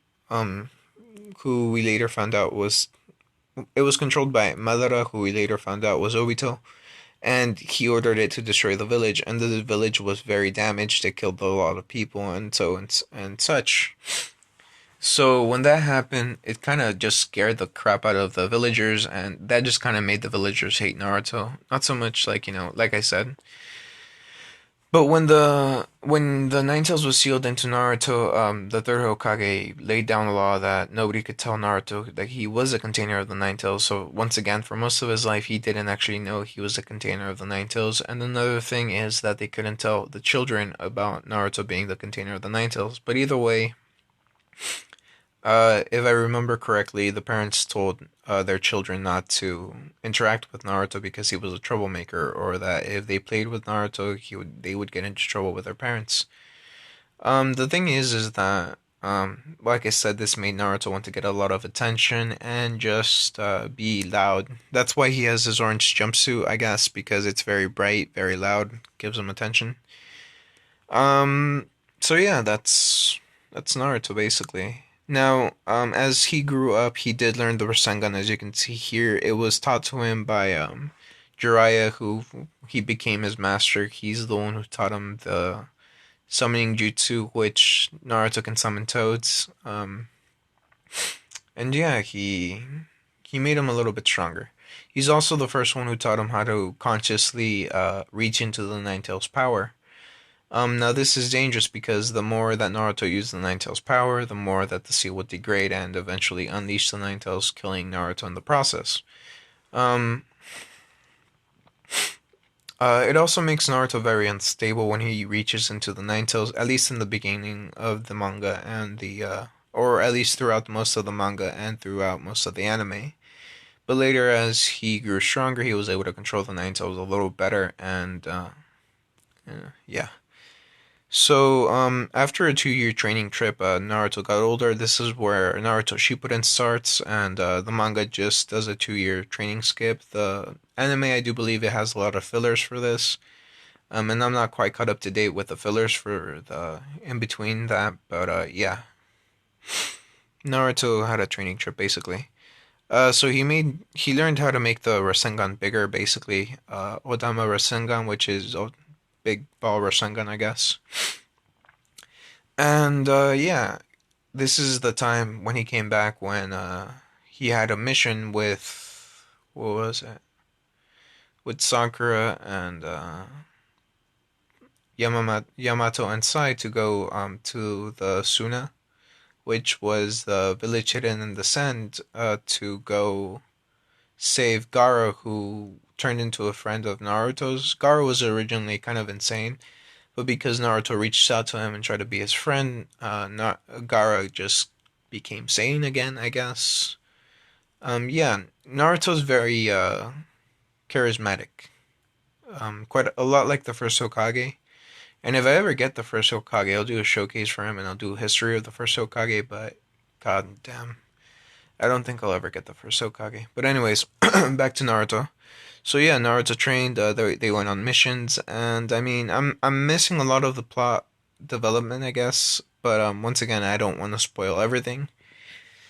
Speaker 1: who we later found out was it was controlled by Madara, who we later found out was Obito, and he ordered it to destroy the village. And the village was very damaged. It killed a lot of people, and such. So when that happened, it kind of just scared the crap out of the villagers, and that just kind of made the villagers hate Naruto. Not so much like like I said, but when the Nine Tails was sealed into Naruto, the third Hokage laid down a law that nobody could tell Naruto that he was a container of the Nine Tails. So once again, for most of his life, he didn't actually know he was a container of the Nine Tails. And another thing is that they couldn't tell the children about Naruto being the container of the Nine Tails. But either way, if I remember correctly, the parents told their children not to interact with Naruto because he was a troublemaker, or that if they played with Naruto, they would get into trouble with their parents. The thing is that like I said, this made Naruto want to get a lot of attention and just be loud. That's why he has his orange jumpsuit, I guess, because it's very bright, very loud, gives him attention. Um, so yeah, that's Naruto basically. Now, as he grew up, he did learn the Rasengan. As you can see here, it was taught to him by Jiraiya, who he became his master. He's the one who taught him the summoning jutsu, which Naruto can summon toads. And yeah, he made him a little bit stronger. He's also the first one who taught him how to consciously reach into the Nine Tails power. Now this is dangerous because the more that Naruto used the Nine Tails power, the more that the seal would degrade and eventually unleash the Nine Tails, killing Naruto in the process. Um, it also makes Naruto very unstable when he reaches into the Nine Tails, at least in the beginning of the manga and or at least throughout most of the manga and throughout most of the anime. But later, as he grew stronger, he was able to control the Nine Tails a little better, and yeah. After a 2 year training trip, Naruto got older. This is where Naruto Shippuden starts, and the manga just does a 2 year training skip. The anime, I do believe it has a lot of fillers for this. And I'm not quite caught up to date with the fillers for the in between that, but yeah, Naruto had a training trip basically. He learned how to make the Rasengan bigger, basically. Odama Rasengan, which is a big ball Rasengan, I guess. And yeah, this is the time when he came back when he had a mission with what was it? With Sakura and Yamato and Sai to go to the Suna, which was the village hidden in the sand, to go save Gaara, who turned into a friend of Naruto's. Gaara was originally kind of insane, but because Naruto reached out to him and tried to be his friend, Gaara just became sane again, I guess. Yeah, Naruto's very charismatic. Quite a lot like the first Hokage. And if I ever get the first Hokage, I'll do a showcase for him and I'll do a history of the first Hokage, but god damn. I don't think I'll ever get the first Hokage. But anyways, back to Naruto. So yeah, Naruto trained. They went on missions, and I mean, I'm missing a lot of the plot development, I guess. But once again, I don't want to spoil everything.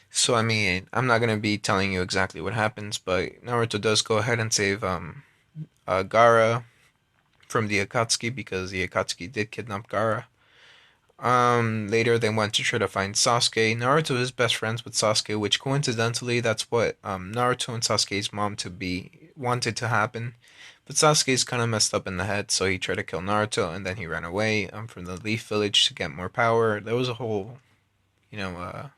Speaker 1: So I mean, I'm not gonna be telling you exactly what happens, but Naruto does go ahead and save Gaara from the Akatsuki because the Akatsuki did kidnap Gaara. Later they went to try to find Sasuke. Naruto is best friends with Sasuke, which coincidentally that's what Naruto and Sasuke's mom to be wanted to happen. But Sasuke's kind of messed up in the head, so he tried to kill Naruto and then he ran away from the Leaf Village to get more power. There was a whole, you know,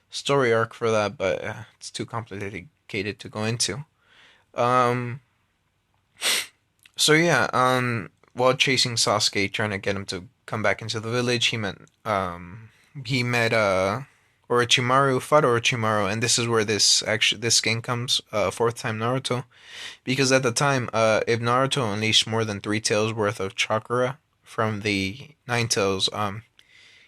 Speaker 1: story arc for that, but it's too complicated to go into. Um, so yeah, while chasing Sasuke, trying to get him to come back into the village, he met Orochimaru, fought Orochimaru, and this is where this game comes, fourth time Naruto, because at the time, if Naruto unleashed more than three tails worth of chakra from the nine tails,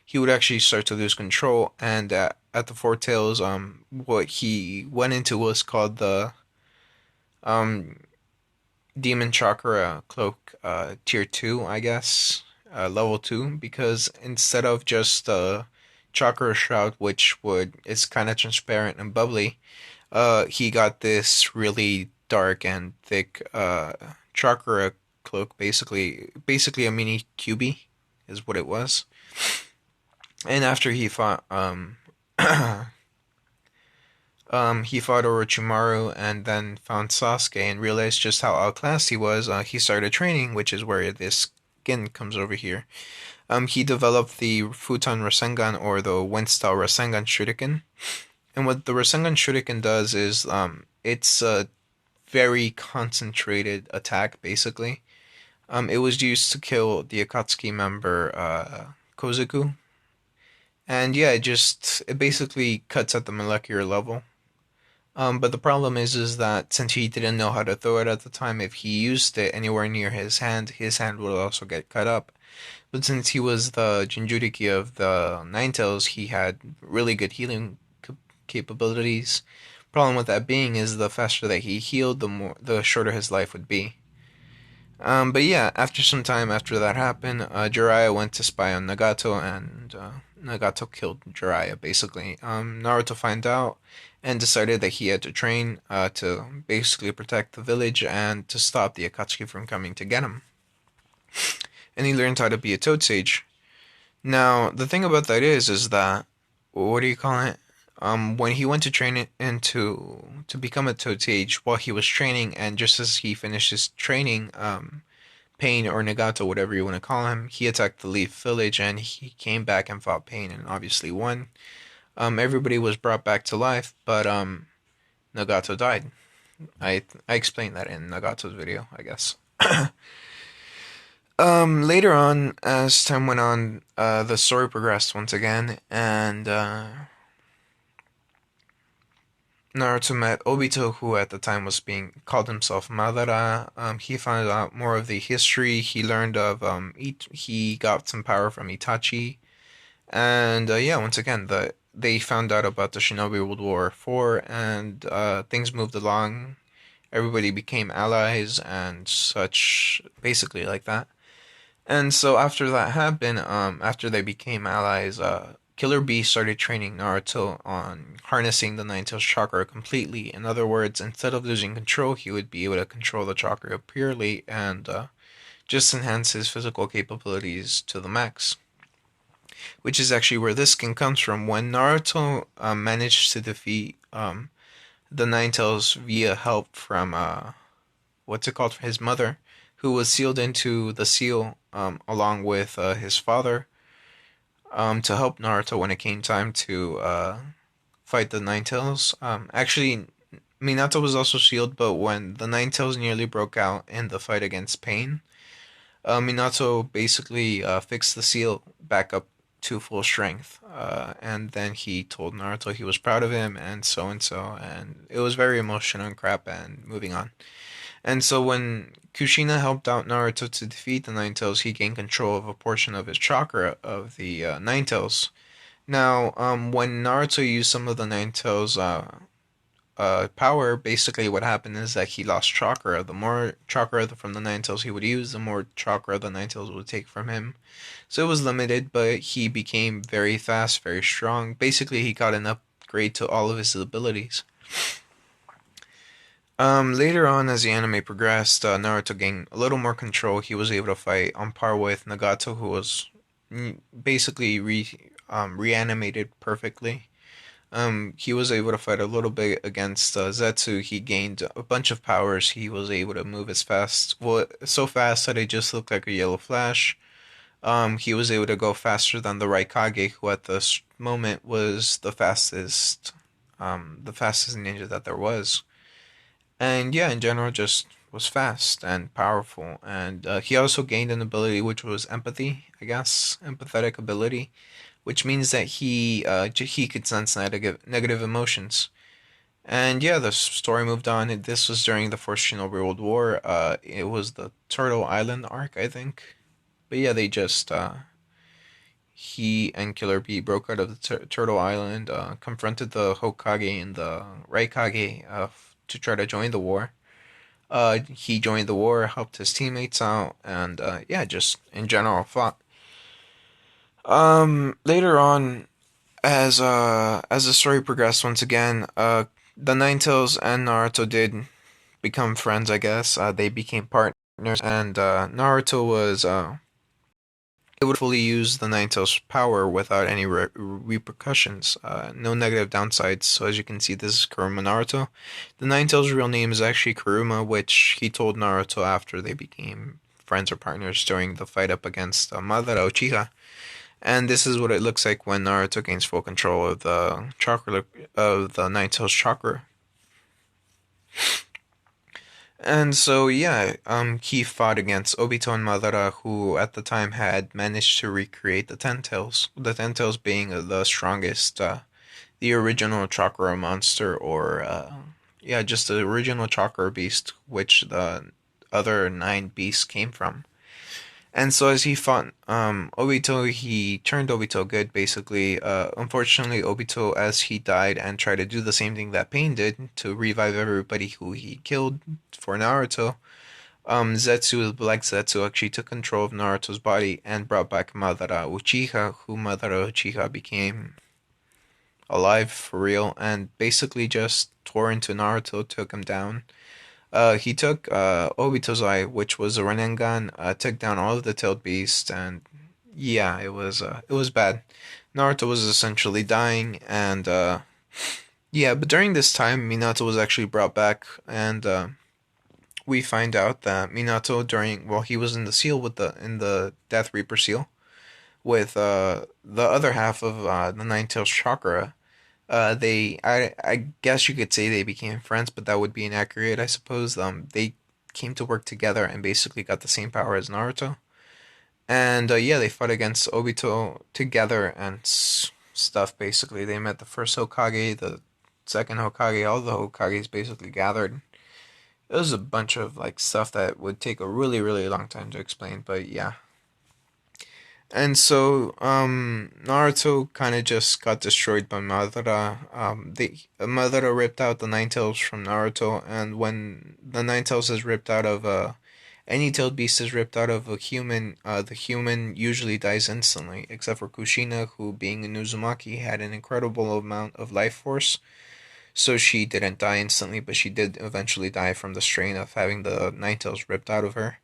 Speaker 1: he would actually start to lose control, and at the four tails, what he went into was called the um Demon Chakra Cloak, tier 2, I guess, level 2, because instead of just Chakra Shroud, which would is kind of transparent and bubbly, he got this really dark and thick Chakra Cloak, basically a mini QB is what it was. And after he fought he fought Orochimaru and then found Sasuke and realized just how outclassed he was. He started training, which is where this skin comes over here. He developed the Futon Rasengan, or the Wind Style Rasengan Shuriken. And what the Rasengan Shuriken does is it's a very concentrated attack, basically. It was used to kill the Akatsuki member Kozuku. And yeah, it basically cuts at the molecular level. But the problem is that since he didn't know how to throw it at the time, if he used it anywhere near his hand would also get cut up. But since he was the Jinchuriki of the Ninetales, he had really good healing capabilities. Problem with that being is the faster that he healed, the shorter his life would be. But yeah, after some time after that happened, Jiraiya went to spy on Nagato, and Nagato killed Jiraiya, basically. Naruto found out and decided that he had to train to basically protect the village and to stop the Akatsuki from coming to get him. And he learned how to be a Toad Sage. Now, the thing about that is that, what do you call it? When he went to train it to become a Toad Sage, while he was training, and just as he finished his training, Pain or Nagato, whatever you want to call him, he attacked the Leaf Village and he came back and fought Pain and obviously won. Everybody was brought back to life, but Nagato died. I explained that in Nagato's video, I guess. Later on, as time went on, the story progressed once again, and Naruto met Obito, who at the time was being called himself Madara. He found out more of the history. He learned of he got some power from Itachi, and yeah, once again, they found out about the Shinobi World War 4, and things moved along. Everybody became allies and such, basically like that. And so after that happened, after they became allies, Killer Bee started training Naruto on harnessing the Nine Tails chakra completely. In other words, instead of losing control, he would be able to control the chakra purely and just enhance his physical capabilities to the max. Which is actually where this skin comes from. When Naruto managed to defeat the Nine Tails via help from what's it called, his mother, who was sealed into the seal along with his father to help Naruto when it came time to fight the Nine Tails. Actually, Minato was also sealed, but when the Nine Tails nearly broke out in the fight against Pain, Minato basically fixed the seal back up to full strength, and then he told Naruto he was proud of him and so, and it was very emotional and crap. And moving on. And so when Kushina helped out Naruto to defeat the Nine Tails, he gained control of a portion of his chakra of the Nine Tails. Now, when Naruto used some of the Nine Tails power, basically what happened is that he lost chakra. The more chakra from the Nine Tails he would use, the more chakra the Nine Tails would take from him. So it was limited, but he became very fast, very strong. Basically, he got an upgrade to all of his abilities. Later on, as the anime progressed, Naruto gained a little more control. He was able to fight on par with Nagato, who was basically reanimated perfectly. He was able to fight a little bit against Zetsu. He gained a bunch of powers. He was able to move as fast, well, so fast that it just looked like a yellow flash. He was able to go faster than the Raikage, who at this moment was the fastest ninja that there was. And yeah, in general, just was fast and powerful. And he also gained an ability which was empathy, I guess, empathetic ability, which means that he could sense negative emotions. And yeah, the story moved on. This was during the First Shinobi World War. It was the Turtle Island arc, I think. But yeah, they just he and Killer Bee broke out of the Turtle Island, confronted the Hokage and the Raikage to try to join the war. He joined the war, helped his teammates out, and yeah, just in general fought. Later on, as the story progressed, once again, the Nine Tails and Naruto did become friends. I guess they became partners, and Naruto was able to fully use the Nine Tails' power without any repercussions, no negative downsides. So as you can see, this is Kuruma Naruto. The Nine Tails' real name is actually Kuruma, which he told Naruto after they became friends or partners during the fight up against Madara Uchiha. And this is what it looks like when Naruto gains full control of the chakra of the Nine Tails chakra. And so, yeah, he fought against Obito and Madara, who at the time had managed to recreate the Ten Tails. The Ten Tails being the strongest, the original Chakra monster, or yeah, just the original Chakra beast, which the other nine beasts came from. And so as he fought Obito, he turned Obito good, basically. Unfortunately, Obito, as he died and tried to do the same thing that Pain did to revive everybody who he killed for Naruto, Zetsu, Black Zetsu, actually took control of Naruto's body and brought back Madara Uchiha, who Madara Uchiha became alive for real and basically just tore into Naruto, took him down. He took Obito's eye, which was a Rinnegan, took down all of the tailed beasts, and yeah, it was bad. Naruto was essentially dying, and yeah, but during this time, Minato was actually brought back, and we find out that Minato, during while he was in the seal with the Death Reaper seal with the other half of the Nine Tails chakra, I guess you could say they became friends, but that would be inaccurate, I suppose. They came to work together and basically got the same power as Naruto. And yeah, they fought against Obito together and stuff. Basically, they met the first Hokage, the second Hokage, all the Hokages basically gathered. It was a bunch of like stuff that would take a really, really long time to explain, but yeah. And so, Naruto kind of just got destroyed by Madara. Madara ripped out the Nine Tails from Naruto, and when the Nine Tails is ripped out of any tailed beast is ripped out of a human, the human usually dies instantly, except for Kushina, who, being a Uzumaki, had an incredible amount of life force. So she didn't die instantly, but she did eventually die from the strain of having the Nine Tails ripped out of her.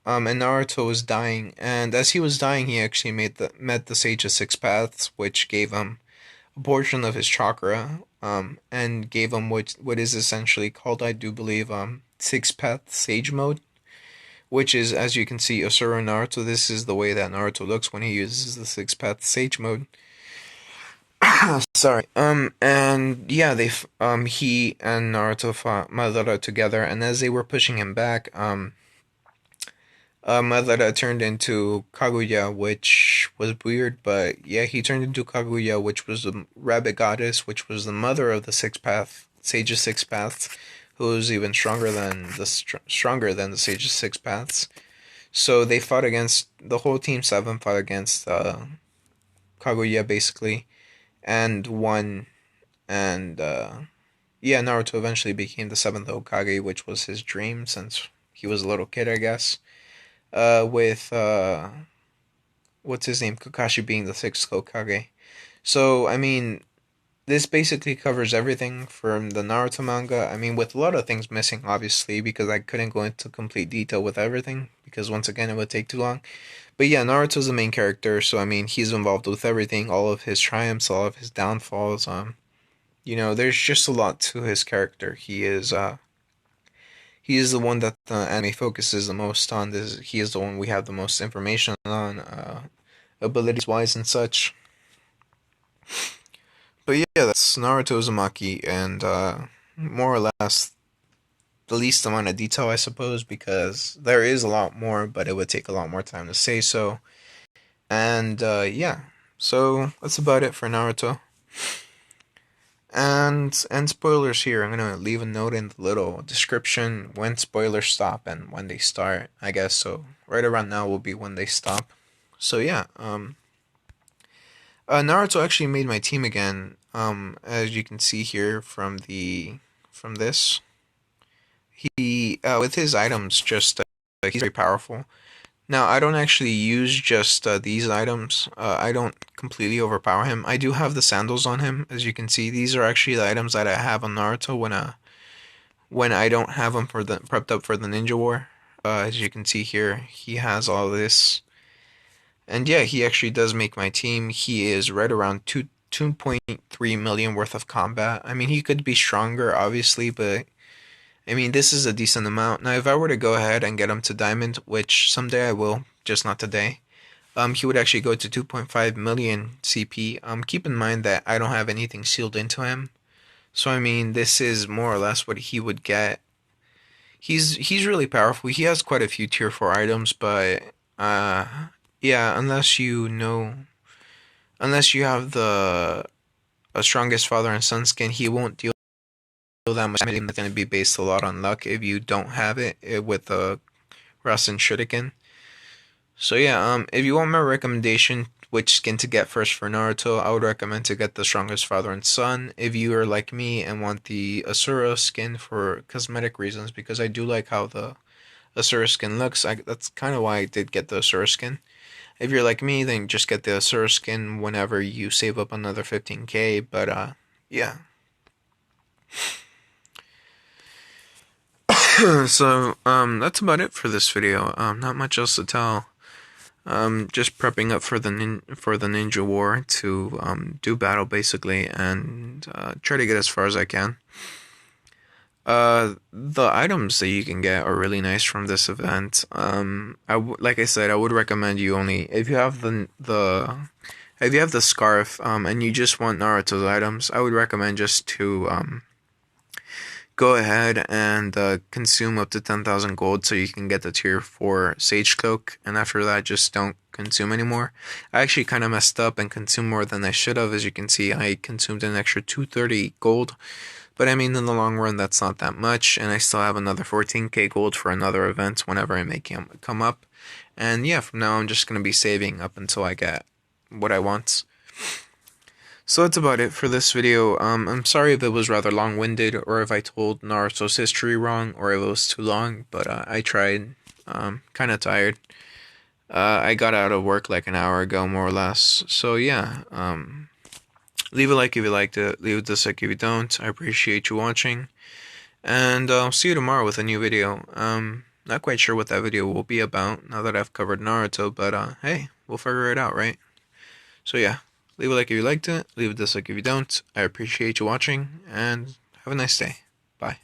Speaker 1: And Naruto was dying, and as he was dying, he actually met the Sage of Six Paths, which gave him a portion of his chakra, and gave him what is essentially called, I do believe, Six Path Sage Mode, which is, as you can see, Asura Naruto. This is the way that Naruto looks when he uses the Six Path Sage Mode. Sorry. And yeah, he and Naruto fought Madara together, and as they were pushing him back, Madara turned into Kaguya, which was weird, but yeah, he turned into Kaguya, which was the rabbit goddess, which was the mother of the Sage of Six Paths, who was even stronger than the Sage of Six Paths. So they fought against the whole team seven fought against Kaguya basically, and won. And yeah, Naruto eventually became the seventh Hokage, which was his dream since he was a little kid, I guess. With what's his name, Kakashi being the sixth Hokage. So I mean, this basically covers everything from the Naruto manga. I mean, with a lot of things missing, obviously, because I couldn't go into complete detail with everything, because once again, it would take too long. But yeah, Naruto's the main character, so I mean, he's involved with everything, all of his triumphs, all of his downfalls. There's just a lot to his character. He is the one that the anime focuses the most on. He is the one we have the most information on, abilities wise and such. But yeah, that's Naruto Uzumaki, and more or less the least amount of detail, I suppose, because there is a lot more, but it would take a lot more time to say so. And yeah, so that's about it for Naruto. And spoilers here. I'm gonna leave a note in the little description when spoilers stop and when they start. I guess so. Right around now will be when they stop. So yeah, Naruto actually made my team again. As you can see here from this, he with his items just he's very powerful. Now, I don't actually use just these items. I don't completely overpower him. I do have the sandals on him, as you can see. These are actually the items that I have on Naruto when I don't have him for the prepped up for the Ninja War. As you can see here, he has all this, and yeah, he actually does make my team. He is right around 2.3 million worth of combat. I mean, he could be stronger, obviously, but I mean, this is a decent amount. Now, if I were to go ahead and get him to Diamond, which someday I will, just not today, he would actually go to 2.5 million CP. Keep in mind that I don't have anything sealed into him. So, I mean, this is more or less what he would get. He's really powerful. He has quite a few tier 4 items, but, yeah, unless you have the strongest father and son skin, he won't deal that much. It's going to be based a lot on luck if you don't have it with the Rasen Shuriken. So yeah, if you want my recommendation, which skin to get first for Naruto, I would recommend to get the strongest father and son. If you are like me and want the Asura skin for cosmetic reasons, because I do like how the Asura skin looks, that's kind of why I did get the Asura skin. If you're like me, then just get the Asura skin whenever you save up another 15k, but yeah. So, that's about it for this video. Not much else to tell. Just prepping up for the Ninja War to do battle basically, and try to get as far as I can. The items that you can get are really nice from this event. Like I said, I would recommend you only if you have if you have the scarf and you just want Naruto's items. I would recommend just go ahead and consume up to 10,000 gold so you can get the tier 4 Sage Cloak, and after that, just don't consume anymore. I actually kind of messed up and consumed more than I should have. As you can see, I consumed an extra 230 gold, but I mean, in the long run, that's not that much, and I still have another 14k gold for another event whenever I make him come up. And yeah, from now I'm just going to be saving up until I get what I want. So that's about it for this video. I'm sorry if it was rather long-winded, or if I told Naruto's history wrong, or if it was too long, but I tried. Kind of tired. I got out of work like an hour ago, more or less. So yeah, leave a like if you liked it, leave a dislike if you don't. I appreciate you watching, and I'll see you tomorrow with a new video. Not quite sure what that video will be about now that I've covered Naruto, but hey, we'll figure it out, right? So yeah, leave a like if you liked it, leave a dislike if you don't. I appreciate you watching, and have a nice day. Bye.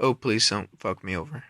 Speaker 1: Oh, please don't fuck me over.